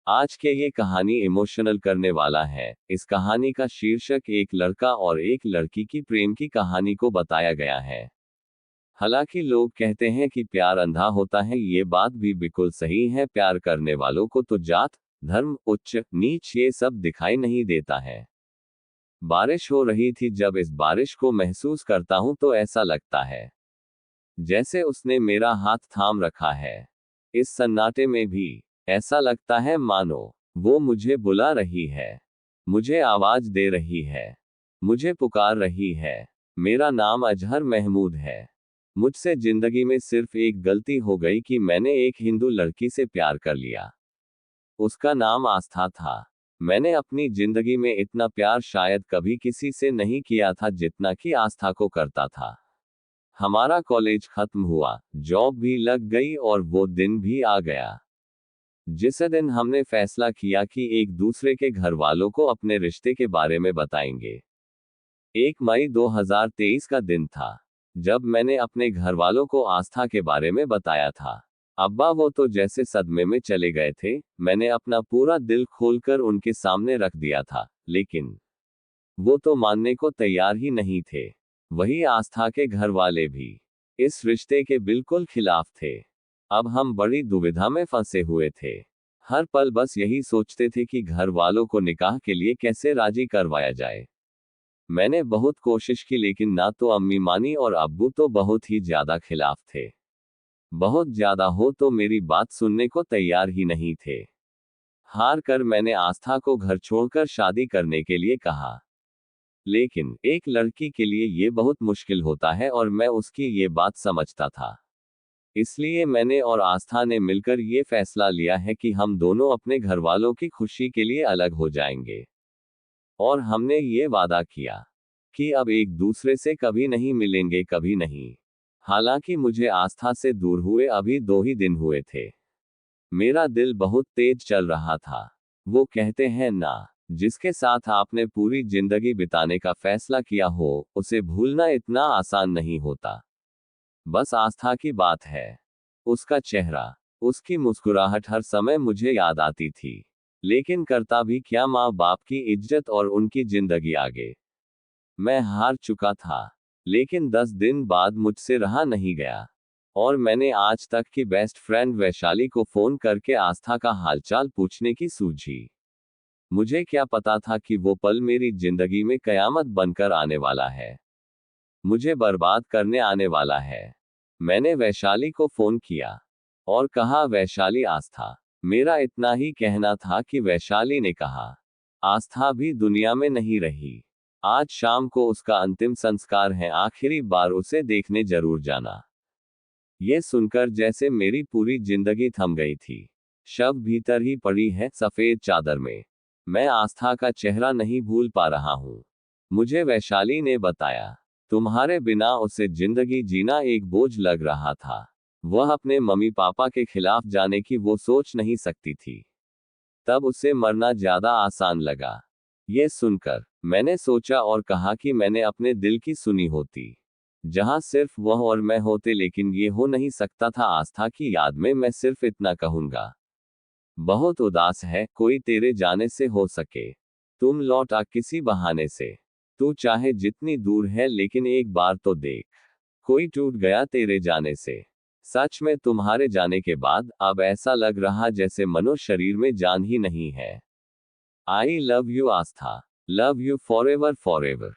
आज के ये कहानी इमोशनल करने वाला है। इस कहानी का शीर्षक एक लड़का और एक लड़की की प्रेम की कहानी को बताया गया है। हालांकि लोग कहते हैं कि प्यार अंधा होता है, ये बात भी बिल्कुल सही है। प्यार करने वालों को तो जात, धर्म, उच्च नीच ये सब दिखाई नहीं देता है। बारिश हो रही थी। जब इस बारिश को महसूस करता हूं तो ऐसा लगता है जैसे उसने मेरा हाथ थाम रखा है। इस सन्नाटे में भी ऐसा लगता है मानो वो मुझे बुला रही है, मुझे आवाज दे रही है, मुझे पुकार रही है। मेरा नाम अजहर महमूद है। मुझसे जिंदगी में सिर्फ एक गलती हो गई कि मैंने एक हिंदू लड़की से प्यार कर लिया। उसका नाम आस्था था। मैंने अपनी जिंदगी में इतना प्यार शायद कभी किसी से नहीं किया था जितना कि आस्था को करता था। हमारा कॉलेज खत्म हुआ, जॉब भी लग गई और वो दिन भी आ गया जिस दिन हमने फैसला किया कि एक दूसरे के घर वालों को अपने रिश्ते के बारे में बताएंगे। 1 मई 2023 का दिन था जब मैंने अपने घर वालों को आस्था के बारे में बताया था। अब्बा वो तो जैसे सदमे में चले गए थे। मैंने अपना पूरा दिल खोलकर उनके सामने रख दिया था, लेकिन वो तो मानने को तैयार ही नहीं थे। वही आस्था के घर वाले भी इस रिश्ते के बिल्कुल खिलाफ थे। अब हम बड़ी दुविधा में फंसे हुए थे। हर पल बस यही सोचते थे कि घर वालों को निकाह के लिए कैसे राजी करवाया जाए। मैंने बहुत कोशिश की, लेकिन ना तो अम्मी मानी और अब्बू तो बहुत ही ज्यादा खिलाफ थे। बहुत ज्यादा हो तो मेरी बात सुनने को तैयार ही नहीं थे। हार कर मैंने आस्था को घर छोड़कर शादी करने के लिए कहा। लेकिन एक लड़की के लिए ये बहुत मुश्किल होता है और मैं उसकी ये बात समझता था। इसलिए मैंने और आस्था ने मिलकर ये फैसला लिया है कि हम दोनों अपने घर वालों की खुशी के लिए अलग हो जाएंगे। और हमने ये वादा किया कि अब एक दूसरे से कभी नहीं मिलेंगे, कभी नहीं। हालांकि मुझे आस्था से दूर हुए अभी 2 ही दिन हुए थे। मेरा दिल बहुत तेज चल रहा था। वो कहते हैं ना, जिसके साथ आपने पूरी जिंदगी बिताने का फैसला किया हो, उसे भूलना इतना आसान नहीं होता। बस आस्था की बात है। उसका चेहरा, उसकी मुस्कुराहट हर समय मुझे याद आती थी। लेकिन करता भी क्या माँ बाप की इज्जत और उनकी जिंदगी आगे। मैं हार चुका था। लेकिन 10 दिन बाद मुझसे रहा नहीं गया और मैंने आज तक की बेस्ट फ्रेंड वैशाली को फोन करके आस्था का हालचाल पूछने की सूझी। मुझे क्या पता था कि वो पल मेरी जिंदगी में कयामत बनकर आने वाला है, मुझे बर्बाद करने आने वाला है। मैंने वैशाली को फोन किया और कहा, वैशाली आस्था। मेरा इतना ही कहना था कि वैशाली ने कहा, आस्था भी दुनिया में नहीं रही। आज शाम को उसका अंतिम संस्कार है, आखिरी बार उसे देखने जरूर जाना। ये सुनकर जैसे मेरी पूरी जिंदगी थम गई थी। शव भीतर ही पड़ी है, सफेद चादर में। मैं आस्था का चेहरा नहीं भूल पा रहा हूँ। मुझे वैशाली ने बताया, तुम्हारे बिना उसे जिंदगी जीना एक बोझ लग रहा था। वह अपने मम्मी पापा के खिलाफ जाने की वो सोच नहीं सकती थी। तब उसे मरना ज्यादा आसान लगा। ये सुनकर मैंने सोचा और कहा कि मैंने अपने दिल की सुनी होती, जहां सिर्फ वह और मैं होते, लेकिन ये हो नहीं सकता था। आस्था की याद में मैं सिर्फ इतना कहूंगा, बहुत उदास है, कोई तेरे जाने से हो सके तुम लौट आ किसी बहाने से। तू चाहे जितनी दूर है लेकिन एक बार तो देख, कोई टूट गया तेरे जाने से। सच में तुम्हारे जाने के बाद अब ऐसा लग रहा जैसे मनो शरीर में जान ही नहीं है। I love you Aastha, love you forever forever.